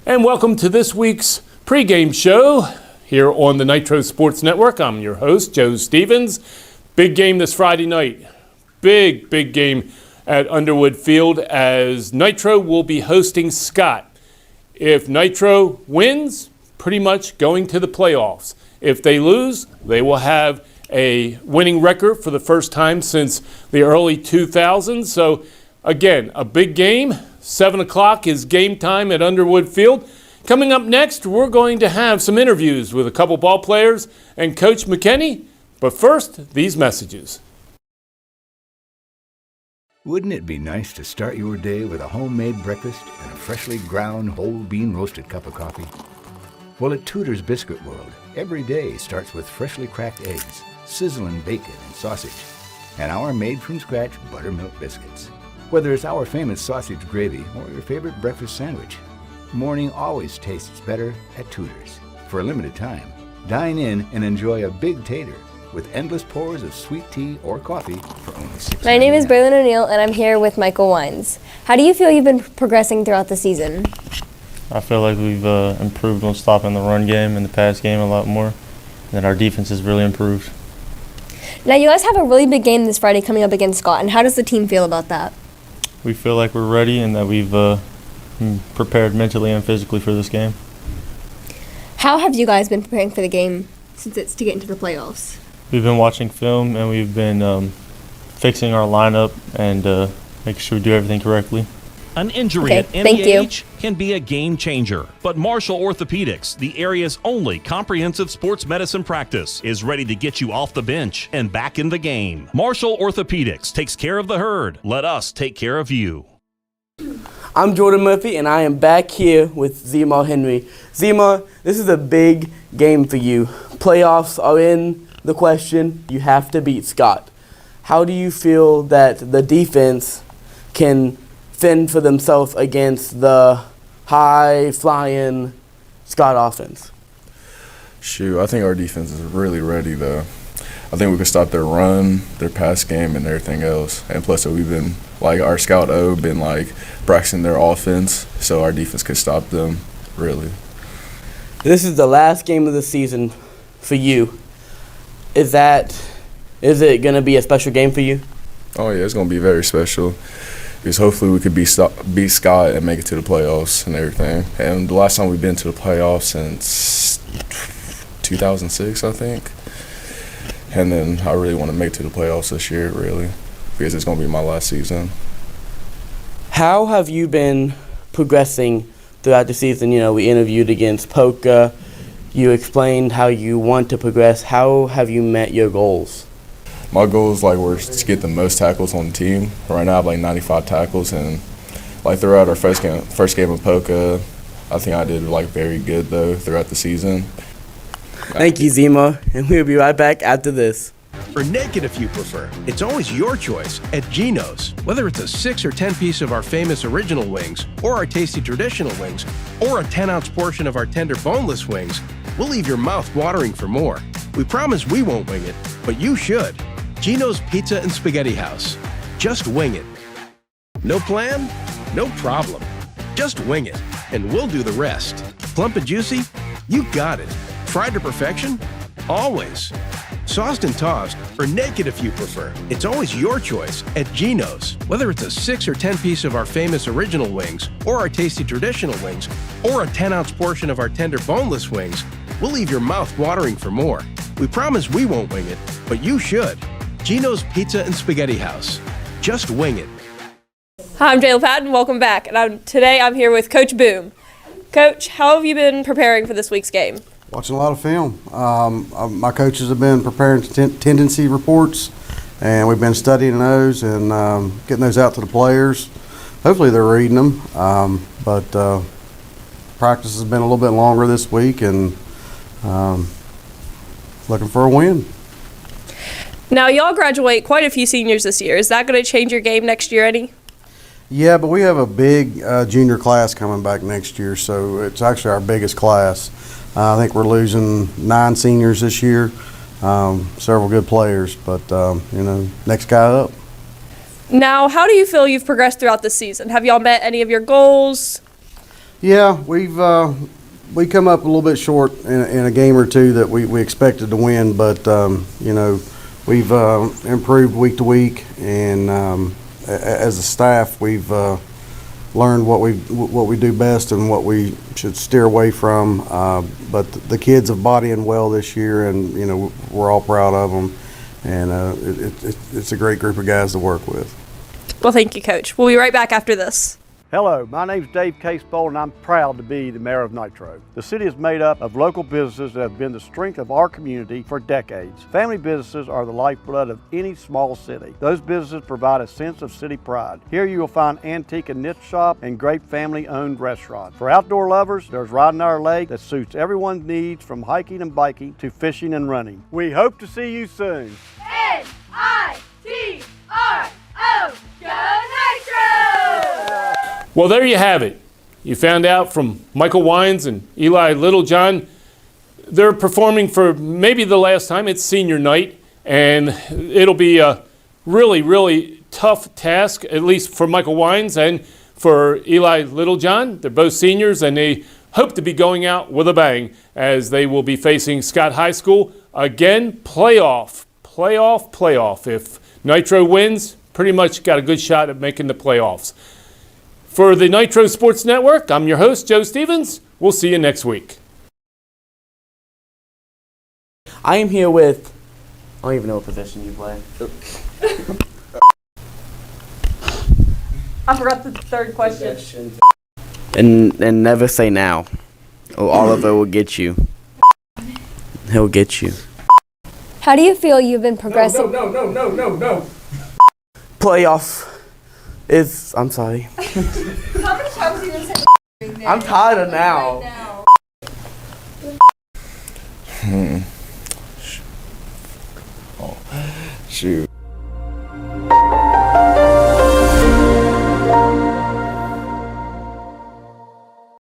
And welcome to this week's pregame show here on the Nitro Sports Network. I'm your host, Joe Stevens. Big game this Friday night. Big game at Underwood Field as Nitro will be hosting Scott. If Nitro wins, pretty much going to the playoffs. If they lose, they will have a winning record for the first time since the early 2000s. So again, a big game. 7 o'clock is game time at Underwood Field. Coming up next, we're going to have some interviews with a couple ball players and Coach McKinney. But first, these messages. Wouldn't it be nice to start your day with a homemade breakfast and a freshly ground whole bean roasted cup of coffee? Well, at Tudor's Biscuit World, every day starts with freshly cracked eggs, sizzling bacon and sausage, and our made-from-scratch buttermilk biscuits. Whether it's our famous sausage gravy or your favorite breakfast sandwich, morning always tastes better at Tudor's. For a limited time, dine in and enjoy a big tater with endless pours of sweet tea or coffee for only $6.99. My name is Braylon O'Neill, and I'm here with Michael Wines. How do you feel you've been progressing throughout the season? I feel like we've improved on stopping the run game and the pass game a lot more, and our defense has really improved. Now, you guys have a really big game this Friday coming up against Scott, and how does the team feel about that? We feel like we're ready and that we've prepared mentally and physically for this game. How have you guys been preparing for the game since it's to get into the playoffs? We've been watching film and we've been fixing our lineup and making sure we do everything correctly. An injury at any age can be a game changer. But Marshall Orthopedics, the area's only comprehensive sports medicine practice, is ready to get you off the bench and back in the game. Marshall Orthopedics takes care of the herd. Let us take care of you. I'm Jordan Murphy, and I am back here with Zema Henry. Zema, this is a big game for you. Playoffs are in the question. You have to beat Scott. How do you feel that the defense can fend for themselves against the high-flying Scott offense? Shoot, I think our defense is really ready, though. I think we can stop their run, their pass game, and everything else. And plus, we've been, like, our scout O been, like, practicing their offense, so our defense could stop them, really. This is the last game of the season for you. Is it going to be a special game for you? Oh, yeah, it's going to be very special. Because hopefully we could beat Scott and make it to the playoffs and everything. And the last time we've been to the playoffs since 2006, I think. And then I really want to make it to the playoffs this year, really, because it's going to be my last season. How have you been progressing throughout the season? You know, we interviewed against Polka. You explained how you want to progress. How have you met your goals? My goal is were to get the most tackles on the team. Right now I have 95 tackles, and throughout our first game of Polka, I think I did very good though throughout the season. Thank you, Zema, and we'll be right back after this. Or naked if you prefer. It's always your choice at Geno's. Whether it's a 6 or 10 piece of our famous original wings, or our tasty traditional wings, or a 10-ounce portion of our tender boneless wings, we'll leave your mouth watering for more. We promise we won't wing it, but you should. Geno's Pizza and Spaghetti House. Just wing it. No plan? No problem. Just wing it, and we'll do the rest. Plump and juicy? You got it. Fried to perfection? Always. Sauced and tossed, or naked if you prefer. It's always your choice at Geno's. Whether it's a 6 or 10 piece of our famous original wings, or our tasty traditional wings, or a 10-ounce portion of our tender boneless wings, we'll leave your mouth watering for more. We promise we won't wing it, but you should. Geno's Pizza and Spaghetti House. Just wing it. Hi, I'm Jayla Patton. Welcome back. And today I'm here with Coach Boom. Coach, how have you been preparing for this week's game? Watching a lot of film. My coaches have been preparing tendency reports, and we've been studying those and getting those out to the players. Hopefully they're reading them, but practice has been a little bit longer this week, and looking for a win. Now, y'all graduate quite a few seniors this year. Is that going to change your game next year any? Yeah, but we have a big junior class coming back next year, so it's actually our biggest class. I think we're losing 9 seniors this year, several good players, but, next guy up. Now, how do you feel you've progressed throughout the season? Have y'all met any of your goals? Yeah, we come up a little bit short in a game or two that we expected to win, but we've improved week to week, and as a staff, we've learned what we do best and what we should steer away from. But the kids have bought in well this year, and we're all proud of them, and it's a great group of guys to work with. Well, thank you, Coach. We'll be right back after this. Hello, my name's Dave Casebowl, and I'm proud to be the mayor of Nitro. The city is made up of local businesses that have been the strength of our community for decades. Family businesses are the lifeblood of any small city. Those businesses provide a sense of city pride. Here you will find antique and niche shop and great family-owned restaurants. For outdoor lovers, there's Riding Our Lake that suits everyone's needs, from hiking and biking to fishing and running. We hope to see you soon. Nitro! Go Nitro! Well, there you have it. You found out from Michael Wines and Eli Littlejohn. They're performing for maybe the last time. It's senior night, and it'll be a really, really tough task, at least for Michael Wines and for Eli Littlejohn. They're both seniors, and they hope to be going out with a bang as they will be facing Scott High School. Again, playoff. If Nitro wins, pretty much got a good shot at making the playoffs. For the Nitro Sports Network, I'm your host, Joe Stevens. We'll see you next week. I am here with, I don't even know what position you play. I forgot the third question. And never say now. Oh, Oliver will get you. He'll get you. How do you feel you've been progressing? No. Playoff is, I'm sorry. How many times have you been saying I'm tired of now. Shoot.